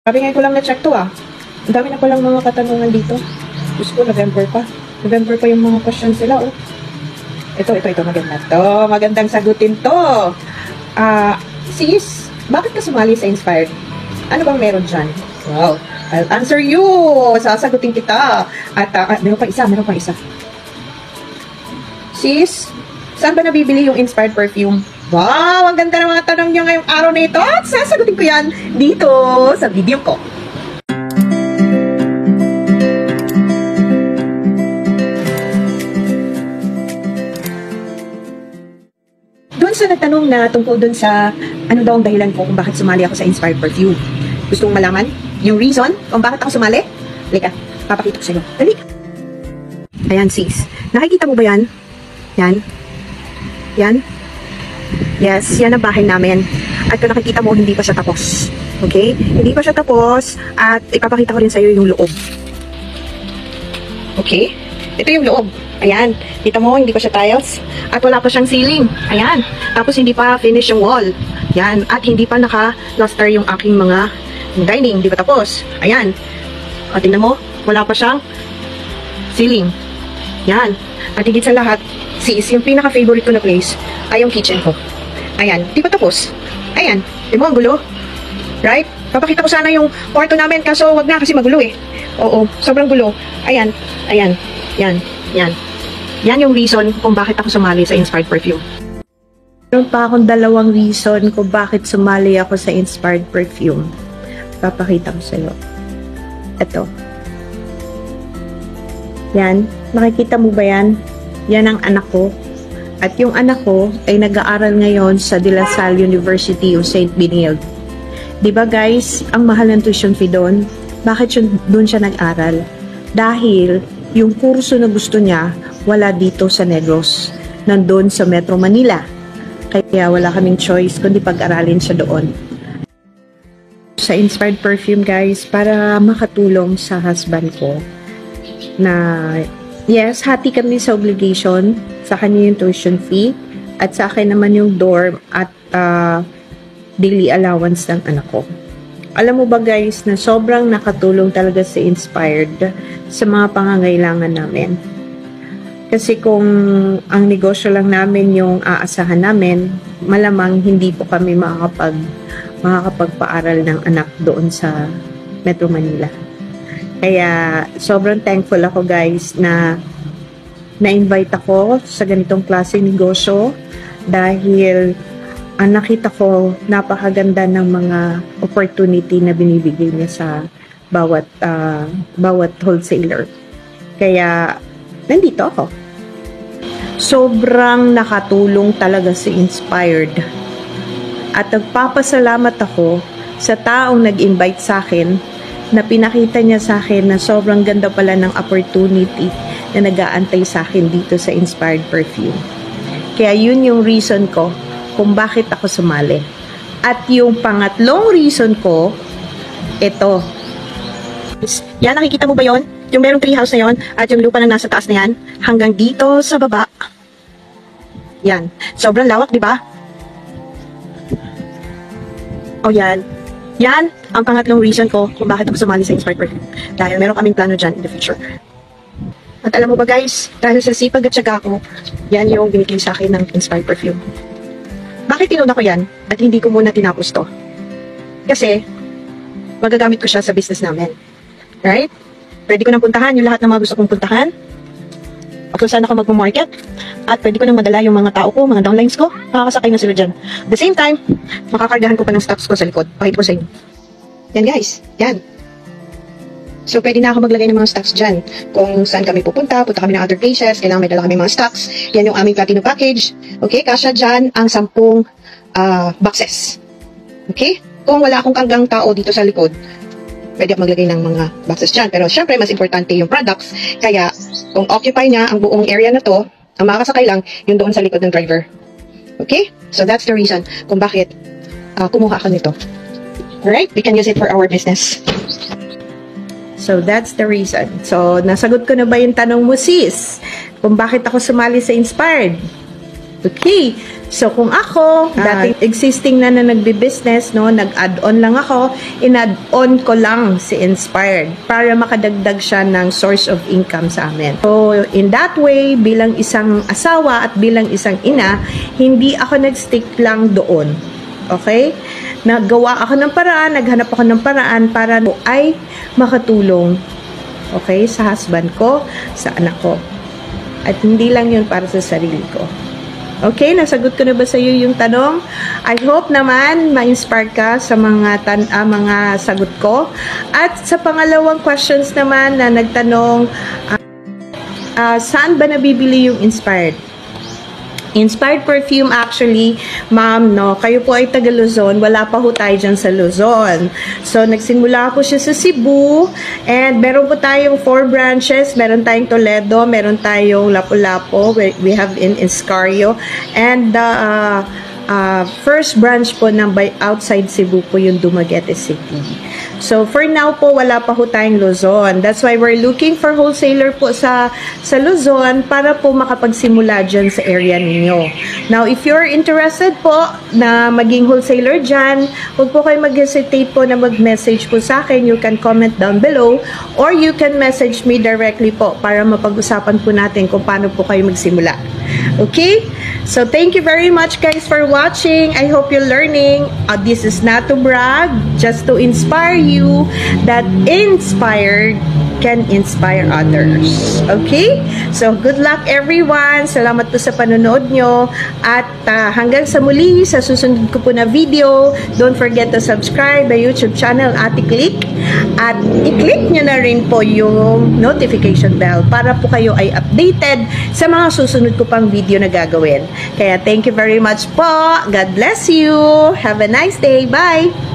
Sabi ngayon ko lang na-check to ah. Ang dami na palang mga katanungan dito. Diyos ko, November pa. November pa yung mga questions sila oh. Ito, maganda to. Magandang sagutin to. Sis, bakit ka sumali sa Inspired? Ano bang meron dyan? Wow, I'll answer you. Sasagutin kita. At meron pa isa. Sis, saan ba nabibili yung Inspired perfume? Wow, ang ganda ng mga tanong niyo ngayong araw na ito. At sasagutin ko yan dito sa video ko. Doon sa nagtanong na tungkol doon sa ano daw ang dahilan ko kung bakit sumali ako sa Inspired Perfume. Gusto mong malaman yung reason kung bakit ako sumali? Lika, papakita ko sa'yo. Dali. Ayan sis, nakikita mo ba yan? Yan. Yan. Yes, yan ang bahay namin. At kung nakikita mo, hindi pa siya tapos. Okay? Hindi pa siya tapos. At ipapakita ko rin sa'yo yung loob. Okay? Ito yung loob. Ayan. Kita mo, hindi pa siya tiles. At wala pa siyang ceiling. Ayan. Tapos hindi pa finish yung wall. Ayan. At hindi pa naka-plaster yung aking mga dining. Hindi pa tapos. Ayan. O, tingnan mo. Wala pa siyang ceiling. Ayan. At higit sa lahat, sis, yung pinaka-favorite ko na place ay yung kitchen ko. Ayan, di pa tapos. Ayan, di mo ang gulo? Right? Papakita ko sana yung kwarto namin, kaso wag na kasi magulo eh. Oo, sobrang gulo. Ayan, yan. Yan yung reason kung bakit ako sumali sa Inspired Perfume. Meron pa akong dalawang reason kung bakit sumali ako sa Inspired Perfume. Papakita ko sa'yo. Ito. Yan, nakikita mo ba yan? Yan ang anak ko. At yung anak ko ay nag-aaral ngayon sa De La Salle University of St. Benilde. Diba guys, ang mahal ng tuition fee doon? Bakit doon siya nag-aral? Dahil yung kurso na gusto niya, wala dito sa Negros. Nandun sa Metro Manila. Kaya wala kaming choice kundi pag-aralin siya doon. Sa Inspired Perfume guys, para makatulong sa husband ko na yes, hati kami sa obligation, sa kanya yung tuition fee, at sa akin naman yung dorm at daily allowance ng anak ko. Alam mo ba guys, na sobrang nakatulong talaga si Inspired sa mga pangangailangan namin. Kasi kung ang negosyo lang namin yung aasahan namin, malamang hindi po kami makakapagpaaral ng anak doon sa Metro Manila. Kaya sobrang thankful ako guys na na-invite ako sa ganitong klaseng negosyo dahil nakita ko napakaganda ng mga opportunity na binibigay niya sa bawat wholesaler. Kaya nandito ako. Sobrang nakatulong talaga si Inspired. At nagpapasalamat ako sa taong nag-invite sa akin na pinakita niya sa akin na sobrang ganda pala ng opportunity na nag-aantay sa akin dito sa Inspired Perfume. Kaya yun yung reason ko kung bakit ako sumali. At yung pangatlong reason ko, ito. Yan, nakikita mo ba yon? Yung merong treehouse na yon at yung lupa na nasa taas na yan, hanggang dito sa baba. Yan. Sobrang lawak, di ba? O yan. Yan ang pangatlong reason ko kung bakit ako sumali sa Inspired Perfume. Dahil meron kaming plano dyan in the future. At alam mo ba guys, dahil sa sipag at syaga ko, yan yung binigay sa akin ng Inspired Perfume. Bakit tinuna ko yan at hindi ko muna tinapos to? Kasi, magagamit ko siya sa business namin. Right? Pwede ko nang puntahan yung lahat ng mga gusto kong puntahan. O kung saan ako mag-market. At pwede ko nang madala yung mga tao ko, mga downlines ko. Makakasakay na sila dyan. At the same time, makakargahan ko pa ng stocks ko sa likod. Pakita ko sa inyo. Yan guys. Yan. So, pwede na ako maglagay ng mga stocks dyan. Kung saan kami punta kami ng other places, kailangan may dala kami mga stocks. Yan yung aming platinum package. Okay, kasya dyan ang 10 boxes. Okay? Kung wala akong kanggang tao dito sa likod, pwede ako maglagay ng mga boxes dyan. Pero syempre, mas importante yung products. Kaya, kung occupy niya ang buong area na to, ang makakasakay lang, yung doon sa likod ng driver. Okay? So, that's the reason kung bakit kumuha ako nito. Alright? We can use it for our business. So, that's the reason. So, nasagot ko na ba yung tanong mo, sis? Kung bakit ako sumali sa Inspired? Okay. So, kung ako, dating existing na nagbi-business, no, nag-add-on lang ako, in-add-on ko lang si Inspired para makadagdag siya ng source of income sa amin. So, in that way, bilang isang asawa at bilang isang ina, hindi ako nag-stick lang doon. Okay? Naggawa ako ng paraan, naghanap ako ng paraan para ay makatulong, okay, sa husband ko, sa anak ko. At hindi lang yun para sa sarili ko. Okay, nasagot ko na ba sa iyo yung tanong? I hope naman ma-inspire ka sa mga sagot ko. At sa pangalawang questions naman na nagtanong, saan ba nabibili yung Inspired? Inspired Perfume actually, ma'am, no, kayo po ay taga Luzon, wala pa ho tayo dyan sa Luzon. So, nagsimula po siya sa Cebu, and meron po tayong 4 branches, meron tayong Toledo, meron tayong Lapu-Lapu, we have in Escario, and first branch po ng by outside Cebu po yung Dumaguete City. So, for now po, wala pa ho tayong Luzon. That's why we're looking for wholesaler po sa Luzon para po makapagsimula dyan sa area ninyo. Now, if you're interested po na maging wholesaler dyan, huwag po kayo mag-hesitate po na mag-message po sa akin. You can comment down below or you can message me directly po para mapag-usapan po natin kung paano po kayo magsimula. Okay? So, thank you very much guys for watching. I hope you're learning. This is not to brag, just to inspire you that inspired can inspire others. Okay? So, good luck everyone. Salamat po sa panonood nyo. At hanggang sa muli, sa susunod ko po na video, don't forget to subscribe my YouTube channel, Ate Click. At i-click nyo na rin po yung notification bell para po kayo ay updated sa mga susunod ko pang video na gagawin. Kaya thank you very much po. God bless you. Have a nice day. Bye!